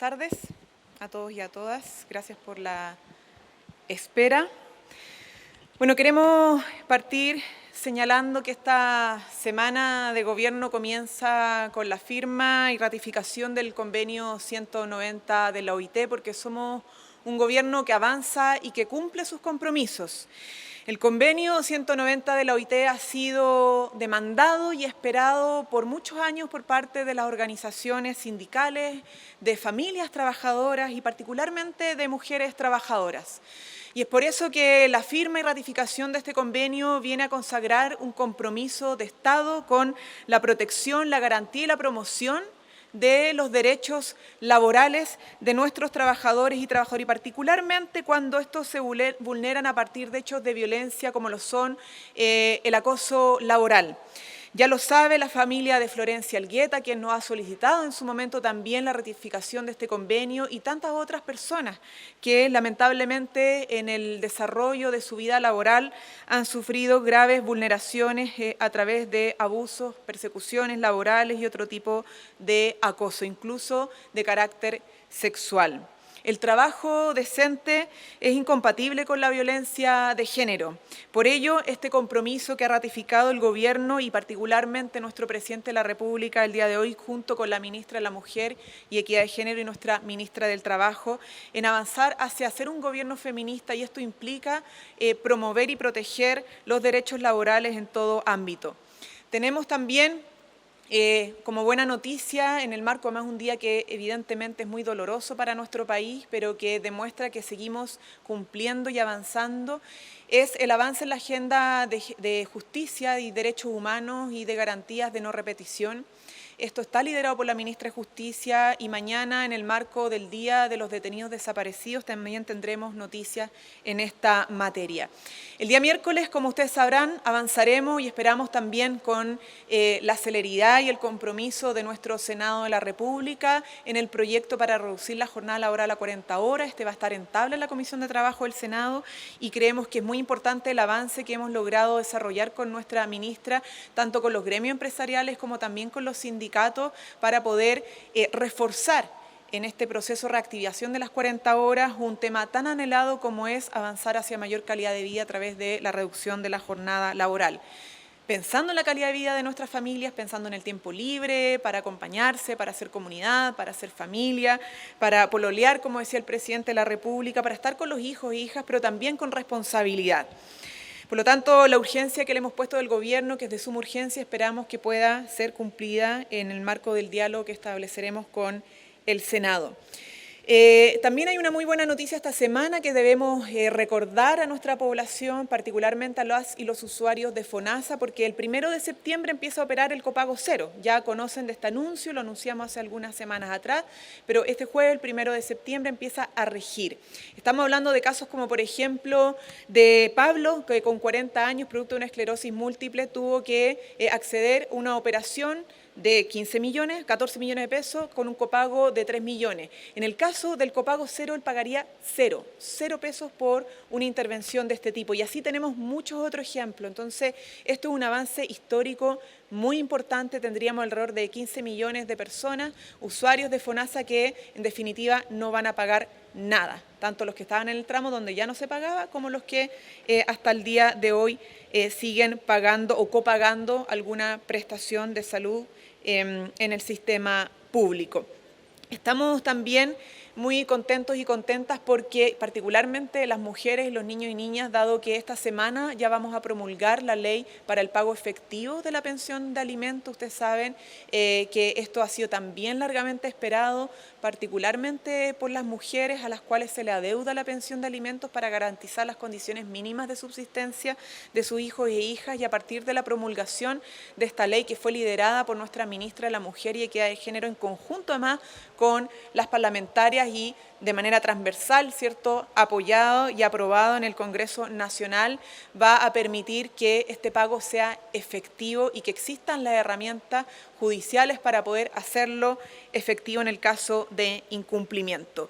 tardes a todos y a todas. Gracias por la espera. Bueno, queremos partir señalando que esta semana de gobierno comienza con la firma y ratificación del convenio 190 de la OIT, porque somos un gobierno que avanza y que cumple sus compromisos. El convenio 190 de la OIT ha sido demandado y esperado por muchos años por parte de las organizaciones sindicales, de familias trabajadoras y particularmente de mujeres trabajadoras. Y es por eso que la firma y ratificación de este convenio viene a consagrar un compromiso de Estado con la protección, la garantía y la promoción de los derechos laborales de nuestros trabajadores y trabajadoras, y particularmente cuando estos se vulneran a partir de hechos de violencia como lo son el acoso laboral. Ya lo sabe la familia de Florencia Elgueta, quien nos ha solicitado en su momento también la ratificación de este convenio, y tantas otras personas que lamentablemente en el desarrollo de su vida laboral han sufrido graves vulneraciones a través de abusos, persecuciones laborales y otro tipo de acoso, incluso de carácter sexual. El trabajo decente es incompatible con la violencia de género. Por ello, este compromiso que ha ratificado el Gobierno y particularmente nuestro Presidente de la República el día de hoy, junto con la Ministra de la Mujer y Equidad de Género y nuestra Ministra del Trabajo, en avanzar hacia ser un gobierno feminista, y esto implica promover y proteger los derechos laborales en todo ámbito. Tenemos también como buena noticia, en el marco además un día que evidentemente es muy doloroso para nuestro país, pero que demuestra que seguimos cumpliendo y avanzando, es el avance en la agenda de justicia y derechos humanos y de garantías de no repetición. Esto está liderado por la Ministra de Justicia, y mañana, en el marco del Día de los Detenidos Desaparecidos, también tendremos noticias en esta materia. El día miércoles, como ustedes sabrán, avanzaremos y esperamos también con la celeridad y el compromiso de nuestro Senado de la República en el proyecto para reducir la jornada laboral a 40 horas. Este va a estar en tabla en la Comisión de Trabajo del Senado, y creemos que es muy importante el avance que hemos logrado desarrollar con nuestra ministra, tanto con los gremios empresariales como también con los sindicatos, para poder reforzar en este proceso de reactivación de las 40 horas un tema tan anhelado como es avanzar hacia mayor calidad de vida a través de la reducción de la jornada laboral. Pensando en la calidad de vida de nuestras familias, pensando en el tiempo libre, para acompañarse, para hacer comunidad, para hacer familia, para pololear, como decía el Presidente de la República, para estar con los hijos e hijas, pero también con responsabilidad. Por lo tanto, la urgencia que le hemos puesto del Gobierno, que es de suma urgencia, esperamos que pueda ser cumplida en el marco del diálogo que estableceremos con el Senado. También hay una muy buena noticia esta semana que debemos recordar a nuestra población, particularmente a las y los usuarios de FONASA, porque el 1 de septiembre empieza a operar el copago cero. Ya conocen de este anuncio, lo anunciamos hace algunas semanas atrás, pero este jueves, el 1 de septiembre, empieza a regir. Estamos hablando de casos como, por ejemplo, de Pablo, que con 40 años, producto de una esclerosis múltiple, tuvo que acceder a una operación de 14 millones de pesos con un copago de 3 millones. En el caso del copago cero, él pagaría cero pesos por una intervención de este tipo. Y así tenemos muchos otros ejemplos. Entonces, esto es un avance histórico muy importante. Tendríamos alrededor de 15 millones de personas, usuarios de FONASA, que en definitiva no van a pagar nada. Tanto los que estaban en el tramo donde ya no se pagaba, como los que hasta el día de hoy siguen pagando o copagando alguna prestación de salud en el sistema público. Estamos también muy contentos y contentas porque particularmente las mujeres, los niños y niñas, dado que esta semana ya vamos a promulgar la ley para el pago efectivo de la pensión de alimentos. Ustedes saben que esto ha sido también largamente esperado, particularmente por las mujeres a las cuales se le adeuda la pensión de alimentos para garantizar las condiciones mínimas de subsistencia de sus hijos e hijas, y a partir de la promulgación de esta ley, que fue liderada por nuestra Ministra de la Mujer y Equidad de Género en conjunto además con las parlamentarias y de manera transversal, ¿cierto?, apoyado y aprobado en el Congreso Nacional, va a permitir que este pago sea efectivo y que existan las herramientas judiciales para poder hacerlo efectivo en el caso de incumplimiento.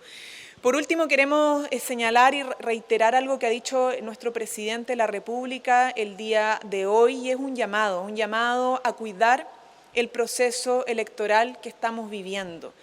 Por último, queremos señalar y reiterar algo que ha dicho nuestro Presidente de la República el día de hoy, y es un llamado a cuidar el proceso electoral que estamos viviendo.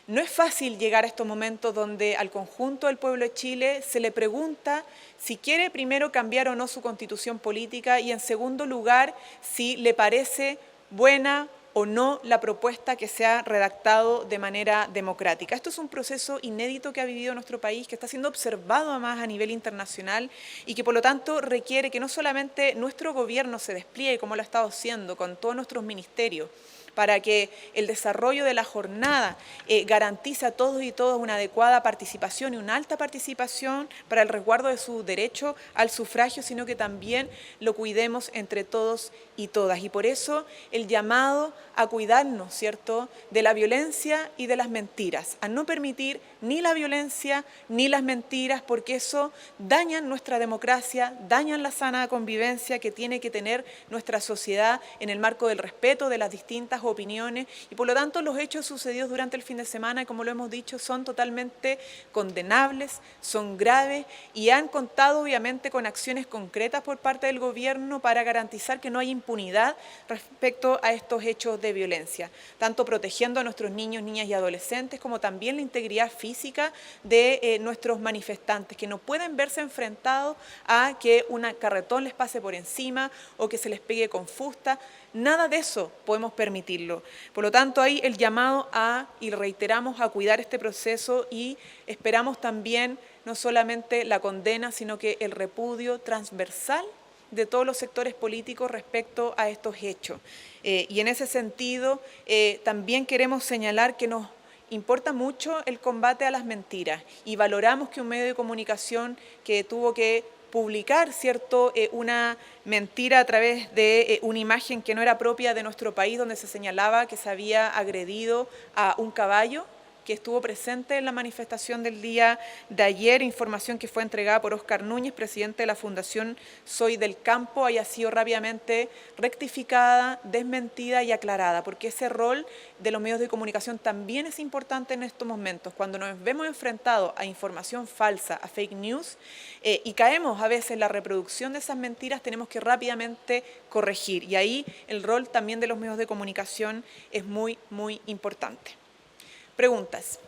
No es fácil llegar a estos momentos donde al conjunto del pueblo de Chile se le pregunta si quiere primero cambiar o no su constitución política y en segundo lugar si le parece buena o no la propuesta que se ha redactado de manera democrática. Esto es un proceso inédito que ha vivido nuestro país, que está siendo observado además a nivel internacional y que por lo tanto requiere que no solamente nuestro gobierno se despliegue como lo ha estado haciendo con todos nuestros ministerios, para que el desarrollo de la jornada garantice a todos y todas una adecuada participación y una alta participación para el resguardo de su derecho al sufragio, sino que también lo cuidemos entre todos y todas. Y por eso el llamado a cuidarnos, ¿cierto?, de la violencia y de las mentiras, a no permitir ni la violencia ni las mentiras, porque eso dañan nuestra democracia, dañan la sana convivencia que tiene que tener nuestra sociedad en el marco del respeto de las distintas opiniones y por lo tanto los hechos sucedidos durante el fin de semana, como lo hemos dicho, son totalmente condenables, son graves y han contado obviamente con acciones concretas por parte del gobierno para garantizar que no hay impunidad respecto a estos hechos de violencia, tanto protegiendo a nuestros niños, niñas y adolescentes como también la integridad física de nuestros manifestantes, que no pueden verse enfrentados a que un carretón les pase por encima o que se les pegue con fusta. Nada de eso podemos permitirlo. Por lo tanto, ahí el llamado y reiteramos, a cuidar este proceso y esperamos también no solamente la condena, sino que el repudio transversal de todos los sectores políticos respecto a estos hechos. Y en ese sentido, también queremos señalar que nos importa mucho el combate a las mentiras y valoramos que un medio de comunicación que tuvo que publicar, ¿cierto?, una mentira a través de una imagen que no era propia de nuestro país, donde se señalaba que se había agredido a un caballo que estuvo presente en la manifestación del día de ayer, información que fue entregada por Óscar Núñez, presidente de la Fundación Soy del Campo, haya sido rápidamente rectificada, desmentida y aclarada, porque ese rol de los medios de comunicación también es importante en estos momentos, cuando nos vemos enfrentados a información falsa, a fake news, y caemos a veces en la reproducción de esas mentiras, tenemos que rápidamente corregir, y ahí el rol también de los medios de comunicación es muy, muy importante. Preguntas.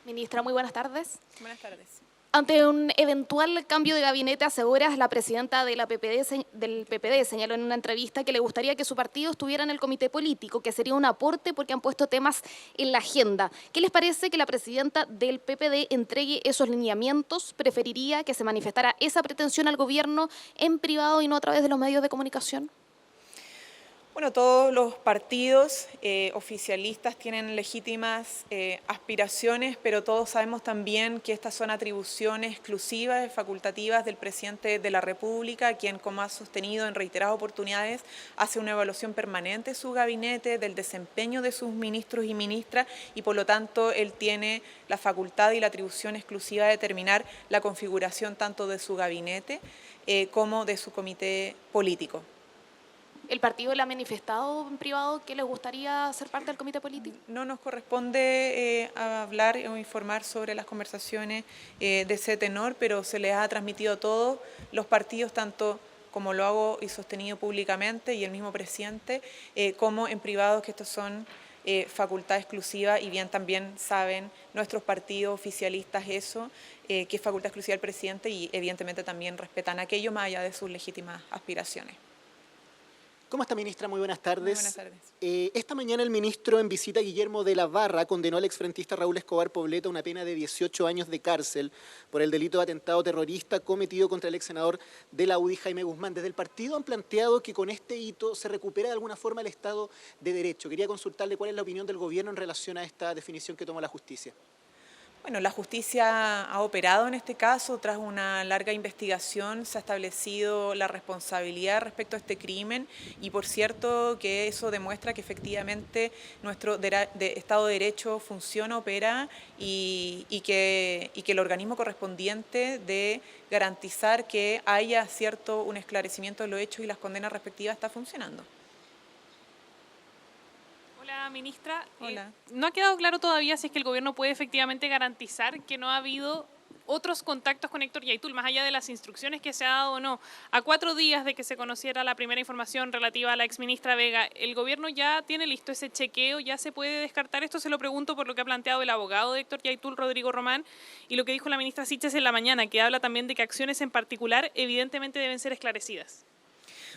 Ministra, muy buenas tardes. Buenas tardes. Ante un eventual cambio de gabinete, hace horas la presidenta de del PPD señaló en una entrevista que le gustaría que su partido estuviera en el comité político, que sería un aporte porque han puesto temas en la agenda. ¿Qué les parece que la presidenta del PPD entregue esos lineamientos? ¿Preferiría que se manifestara esa pretensión al gobierno en privado y no a través de los medios de comunicación? Bueno, todos los partidos oficialistas tienen legítimas aspiraciones, pero todos sabemos también que estas son atribuciones exclusivas, facultativas del presidente de la República, quien, como ha sostenido en reiteradas oportunidades, hace una evaluación permanente de su gabinete, del desempeño de sus ministros y ministras, y por lo tanto él tiene la facultad y la atribución exclusiva de determinar la configuración tanto de su gabinete como de su comité político. ¿El partido le ha manifestado en privado que le gustaría ser parte del comité político? No nos corresponde hablar o informar sobre las conversaciones de ese tenor, pero se les ha transmitido a todos los partidos, tanto como lo hago y sostenido públicamente, y el mismo presidente, como en privado, que estos son facultad exclusiva, y bien también saben nuestros partidos oficialistas eso, que es facultad exclusiva del presidente, y evidentemente también respetan aquello más allá de sus legítimas aspiraciones. ¿Cómo está, ministra? Muy buenas tardes. Muy buenas tardes. Esta mañana el ministro en visita, Guillermo de la Barra, condenó al exfrentista Raúl Escobar Poblete a una pena de 18 años de cárcel por el delito de atentado terrorista cometido contra el ex senador de la UDI, Jaime Guzmán. Desde el partido han planteado que con este hito se recupera de alguna forma el Estado de Derecho. Quería consultarle cuál es la opinión del gobierno en relación a esta definición que tomó la justicia. Bueno, la justicia ha operado en este caso. Tras una larga investigación se ha establecido la responsabilidad respecto a este crimen, y por cierto que eso demuestra que efectivamente nuestro Estado de Derecho funciona, opera, y que el organismo correspondiente de garantizar que haya un esclarecimiento de los hechos y las condenas respectivas está funcionando. Hola, ministra. Hola. No ha quedado claro todavía si es que el gobierno puede efectivamente garantizar que no ha habido otros contactos con Héctor Yaitul, más allá de las instrucciones que se ha dado o no. A 4 días de que se conociera la primera información relativa a la exministra Vega, ¿el gobierno ya tiene listo ese chequeo? ¿Ya se puede descartar esto? Se lo pregunto por lo que ha planteado el abogado de Héctor Yaitul, Rodrigo Román, y lo que dijo la ministra Siches en la mañana, que habla también de que acciones en particular evidentemente deben ser esclarecidas.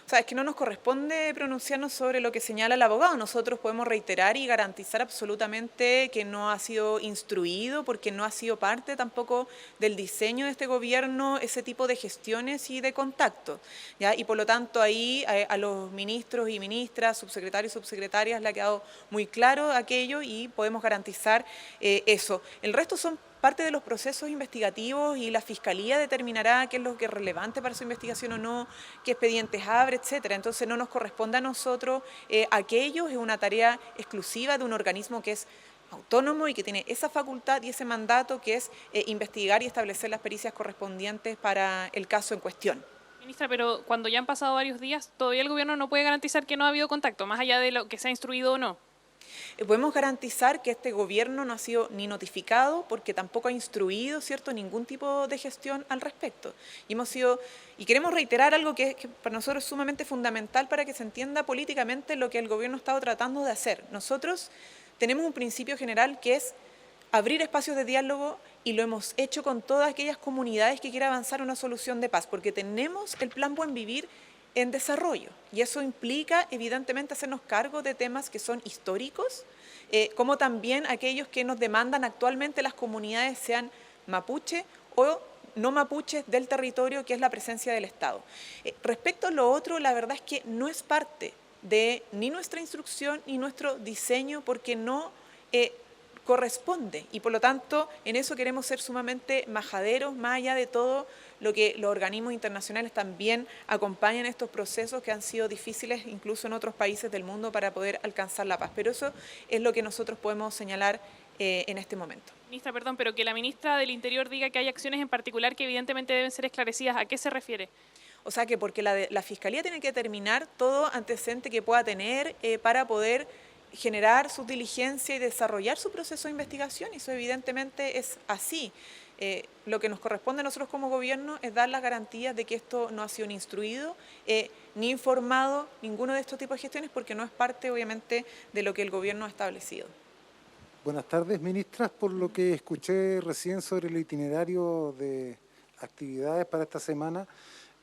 O sea, es que no nos corresponde pronunciarnos sobre lo que señala el abogado. Nosotros podemos reiterar y garantizar absolutamente que no ha sido instruido, porque no ha sido parte tampoco del diseño de este gobierno ese tipo de gestiones y de contactos, ¿ya? Y por lo tanto ahí a los ministros y ministras, subsecretarios y subsecretarias le ha quedado muy claro aquello y podemos garantizar eso. El resto son parte de los procesos investigativos y la Fiscalía determinará qué es lo que es relevante para su investigación o no, qué expedientes abre, etcétera. Entonces no nos corresponde a nosotros aquello, es una tarea exclusiva de un organismo que es autónomo y que tiene esa facultad y ese mandato que es investigar y establecer las pericias correspondientes para el caso en cuestión. Ministra, pero cuando ya han pasado varios días, todavía el gobierno no puede garantizar que no ha habido contacto, más allá de lo que se ha instruido o no. Podemos garantizar que este gobierno no ha sido ni notificado porque tampoco ha instruido, ¿cierto?, ningún tipo de gestión al respecto. Y queremos reiterar algo que para nosotros es sumamente fundamental para que se entienda políticamente lo que el gobierno ha estado tratando de hacer. Nosotros tenemos un principio general que es abrir espacios de diálogo y lo hemos hecho con todas aquellas comunidades que quieran avanzar una solución de paz, porque tenemos el Plan Buen Vivir en desarrollo y eso implica evidentemente hacernos cargo de temas que son históricos, como también aquellos que nos demandan actualmente las comunidades, sean mapuche o no mapuches del territorio, que es la presencia del Estado. Respecto a lo otro, la verdad es que no es parte de ni nuestra instrucción ni nuestro diseño, porque no corresponde y por lo tanto en eso queremos ser sumamente majaderos, más allá de todo lo que los organismos internacionales también acompañan estos procesos que han sido difíciles incluso en otros países del mundo para poder alcanzar la paz. Pero eso es lo que nosotros podemos señalar en este momento. Ministra, perdón, pero que la ministra del Interior diga que hay acciones en particular que evidentemente deben ser esclarecidas, ¿a qué se refiere? O sea que porque la Fiscalía tiene que determinar todo antecedente que pueda tener para poder generar su diligencia y desarrollar su proceso de investigación, y eso evidentemente es así. Lo que nos corresponde a nosotros como gobierno es dar las garantías de que esto no ha sido ni instruido, ni informado, ninguno de estos tipos de gestiones, porque no es parte obviamente de lo que el gobierno ha establecido. Buenas tardes, ministras. Por lo que escuché recién sobre el itinerario de actividades para esta semana,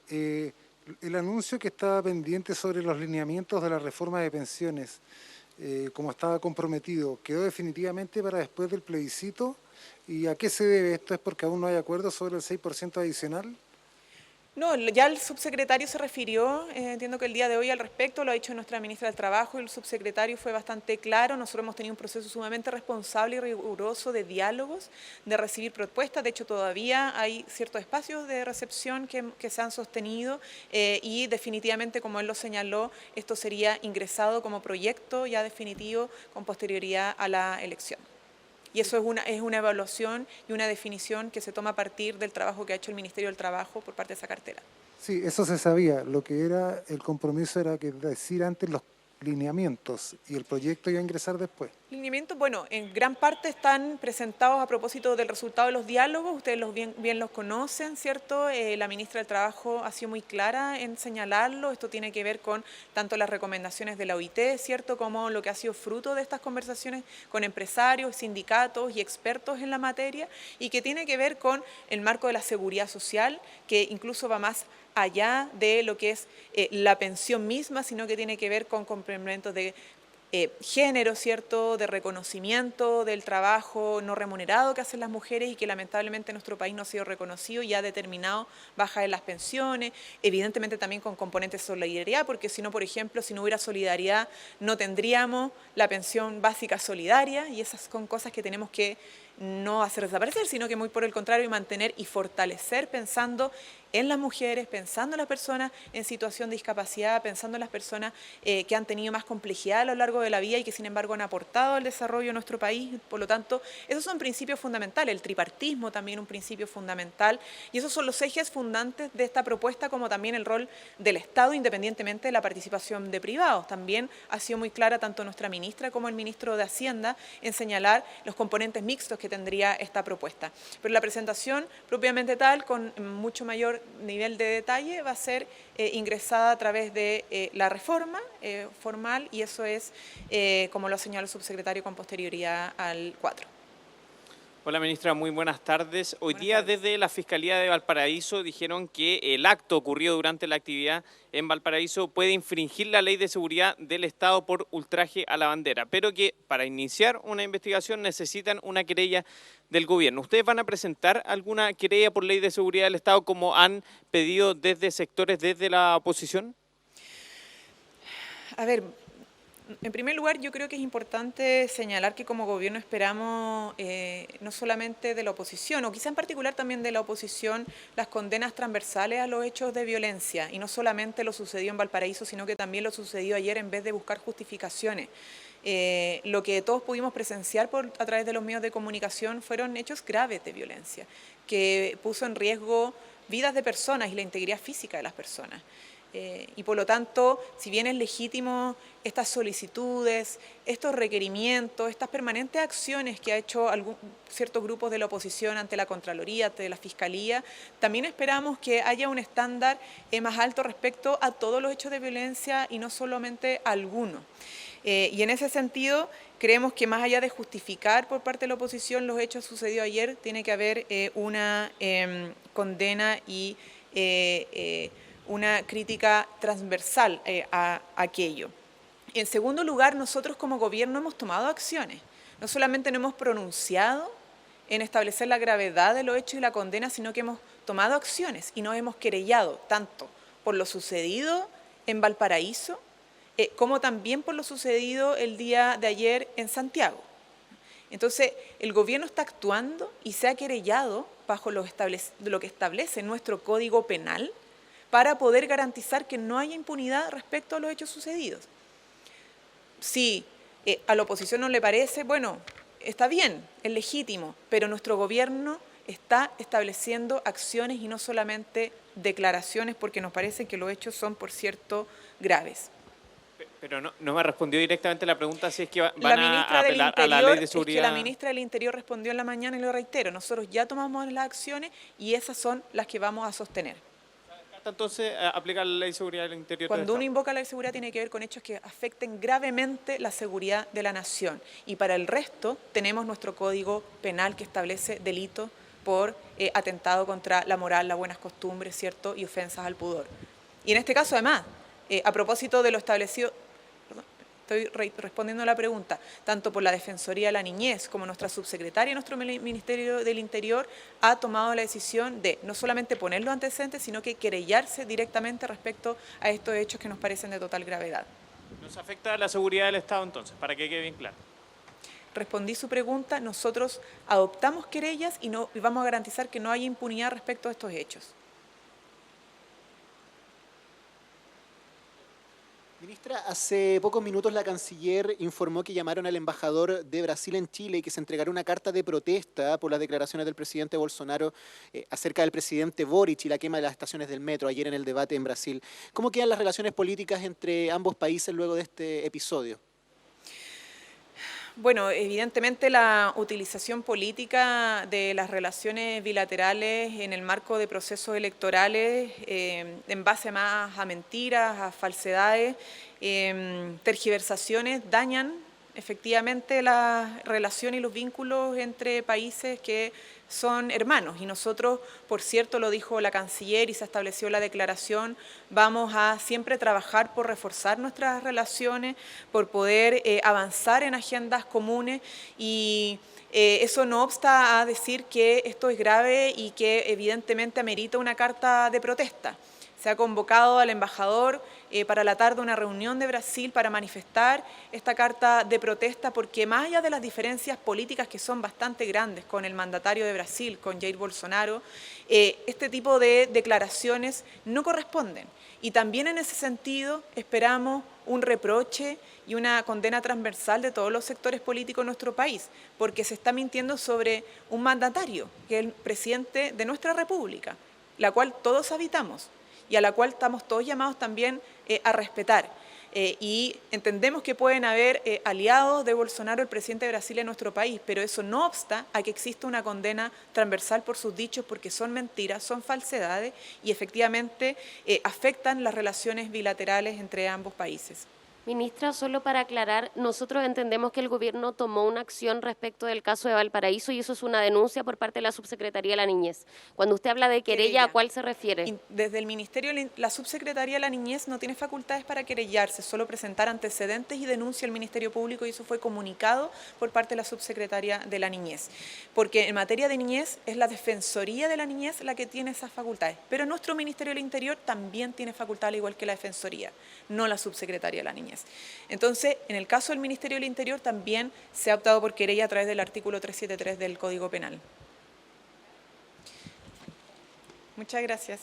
el anuncio que estaba pendiente sobre los lineamientos de la reforma de pensiones, como estaba comprometido, ¿quedó definitivamente para después del plebiscito? ¿Y a qué se debe esto? ¿Es porque aún no hay acuerdo sobre el 6% adicional? No, ya el subsecretario se refirió, entiendo que el día de hoy al respecto, lo ha dicho nuestra ministra del Trabajo, y el subsecretario fue bastante claro. Nosotros hemos tenido un proceso sumamente responsable y riguroso de diálogos, de recibir propuestas. De hecho, todavía hay ciertos espacios de recepción que se han sostenido y definitivamente, como él lo señaló, esto sería ingresado como proyecto ya definitivo con posterioridad a la elección. Y eso es una evaluación y una definición que se toma a partir del trabajo que ha hecho el Ministerio del Trabajo por parte de esa cartera. Sí, eso se sabía. Lo que era el compromiso era que decir antes los lineamientos y el proyecto iba a ingresar después. Lineamientos, bueno, en gran parte están presentados a propósito del resultado de los diálogos, ustedes bien los conocen, ¿cierto? La ministra del Trabajo ha sido muy clara en señalarlo. Esto tiene que ver con tanto las recomendaciones de la OIT, ¿cierto?, como lo que ha sido fruto de estas conversaciones con empresarios, sindicatos y expertos en la materia, y que tiene que ver con el marco de la seguridad social, que incluso va más allá de lo que es la pensión misma, sino que tiene que ver con complementos de género, ¿cierto?, de reconocimiento del trabajo no remunerado que hacen las mujeres y que lamentablemente en nuestro país no ha sido reconocido y ha determinado bajas en las pensiones, evidentemente también con componentes de solidaridad, porque si no, por ejemplo, si no hubiera solidaridad no tendríamos la pensión básica solidaria, y esas son cosas que tenemos que no hacer desaparecer, sino que muy por el contrario mantener y fortalecer, pensando en las mujeres, pensando en las personas en situación de discapacidad, pensando en las personas que han tenido más complejidad a lo largo de la vida y que sin embargo han aportado al desarrollo de nuestro país. Por lo tanto, esos son principios fundamentales, el tripartismo también un principio fundamental, y esos son los ejes fundantes de esta propuesta, como también el rol del Estado independientemente de la participación de privados. También ha sido muy clara tanto nuestra ministra como el ministro de Hacienda en señalar los componentes mixtos que que tendría esta propuesta. Pero la presentación propiamente tal, con mucho mayor nivel de detalle, va a ser ingresada a través de la reforma formal, y eso es, como lo señaló el subsecretario, con posterioridad al 4. Hola ministra, muy buenas tardes. Hoy Buenas día tardes. desde la Fiscalía de Valparaíso dijeron que el acto ocurrido durante la actividad en Valparaíso puede infringir la ley de seguridad del Estado por ultraje a la bandera, pero que para iniciar una investigación necesitan una querella del gobierno. ¿Ustedes van a presentar alguna querella por ley de seguridad del Estado como han pedido desde sectores desde la oposición? A ver, en primer lugar, yo creo que es importante señalar que como gobierno esperamos no solamente de la oposición, o quizá en particular también de la oposición, las condenas transversales a los hechos de violencia, y no solamente lo sucedió en Valparaíso, sino que también lo sucedió ayer, en vez de buscar justificaciones. Lo que todos pudimos presenciar a través de los medios de comunicación fueron hechos graves de violencia, que puso en riesgo vidas de personas y la integridad física de las personas. Y por lo tanto, si bien es legítimo estas solicitudes, estos requerimientos, estas permanentes acciones que ha hecho ciertos grupos de la oposición ante la Contraloría, ante la Fiscalía, también esperamos que haya un estándar más alto respecto a todos los hechos de violencia y no solamente a algunos. Y en ese sentido, creemos que más allá de justificar por parte de la oposición los hechos sucedidos ayer, tiene que haber una condena y una crítica transversal a aquello. En segundo lugar, nosotros como gobierno hemos tomado acciones. No solamente no hemos pronunciado en establecer la gravedad de los hechos y la condena, sino que hemos tomado acciones y nos hemos querellado tanto por lo sucedido en Valparaíso, como también por lo sucedido el día de ayer en Santiago. Entonces, el gobierno está actuando y se ha querellado bajo lo que establece nuestro Código Penal, para poder garantizar que no haya impunidad respecto a los hechos sucedidos. Si a la oposición no le parece, bueno, está bien, es legítimo, pero nuestro gobierno está estableciendo acciones y no solamente declaraciones, porque nos parece que los hechos son, por cierto, graves. Pero no me respondió directamente la pregunta si es que van a apelar a la ley de seguridad. Es que la ministra del Interior respondió en la mañana y lo reitero, nosotros ya tomamos las acciones y esas son las que vamos a sostener. Entonces, aplicar la ley de seguridad del interior. Cuando uno invoca la ley de seguridad tiene que ver con hechos que afecten gravemente la seguridad de la nación. Y para el resto tenemos nuestro Código Penal que establece delitos por atentado contra la moral, las buenas costumbres, ¿cierto? Y ofensas al pudor. Y en este caso, además, a propósito de lo establecido, estoy respondiendo a la pregunta, tanto por la Defensoría de la Niñez como nuestra subsecretaria y nuestro Ministerio del Interior ha tomado la decisión de no solamente poner los antecedentes, sino que querellarse directamente respecto a estos hechos que nos parecen de total gravedad. ¿Nos afecta la seguridad del Estado entonces, para que quede bien claro? Respondí su pregunta, nosotros adoptamos querellas y vamos a garantizar que no haya impunidad respecto a estos hechos. Ministra, hace pocos minutos la canciller informó que llamaron al embajador de Brasil en Chile y que se entregará una carta de protesta por las declaraciones del presidente Bolsonaro acerca del presidente Boric y la quema de las estaciones del metro ayer en el debate en Brasil. ¿Cómo quedan las relaciones políticas entre ambos países luego de este episodio? Bueno, evidentemente la utilización política de las relaciones bilaterales en el marco de procesos electorales, en base más a mentiras, a falsedades, tergiversaciones, dañan efectivamente la relación y los vínculos entre países que son hermanos. Y nosotros, por cierto, lo dijo la canciller y se estableció la declaración, vamos a siempre trabajar por reforzar nuestras relaciones, por poder avanzar en agendas comunes y eso no obsta a decir que esto es grave y que evidentemente amerita una carta de protesta. Se ha convocado al embajador para la tarde una reunión de Brasil para manifestar esta carta de protesta porque más allá de las diferencias políticas que son bastante grandes con el mandatario de Brasil, con Jair Bolsonaro, este tipo de declaraciones no corresponden. Y también en ese sentido esperamos un reproche y una condena transversal de todos los sectores políticos en nuestro país, porque se está mintiendo sobre un mandatario, que es el presidente de nuestra República, la cual todos habitamos y a la cual estamos todos llamados también a respetar. y entendemos que pueden haber aliados de Bolsonaro, el presidente de Brasil, en nuestro país, pero eso no obsta a que exista una condena transversal por sus dichos, porque son mentiras, son falsedades y efectivamente afectan las relaciones bilaterales entre ambos países. Ministra, solo para aclarar, nosotros entendemos que el gobierno tomó una acción respecto del caso de Valparaíso y eso es una denuncia por parte de la Subsecretaría de la Niñez. Cuando usted habla de querella, ¿a cuál se refiere? Desde el Ministerio, la Subsecretaría de la Niñez no tiene facultades para querellarse, solo presentar antecedentes y denuncia al Ministerio Público, y eso fue comunicado por parte de la Subsecretaría de la Niñez. Porque en materia de niñez es la Defensoría de la Niñez la que tiene esas facultades, pero nuestro Ministerio del Interior también tiene facultad, al igual que la Defensoría, no la Subsecretaría de la Niñez. Entonces, en el caso del Ministerio del Interior también se ha optado por querella a través del artículo 373 del Código Penal. Muchas gracias.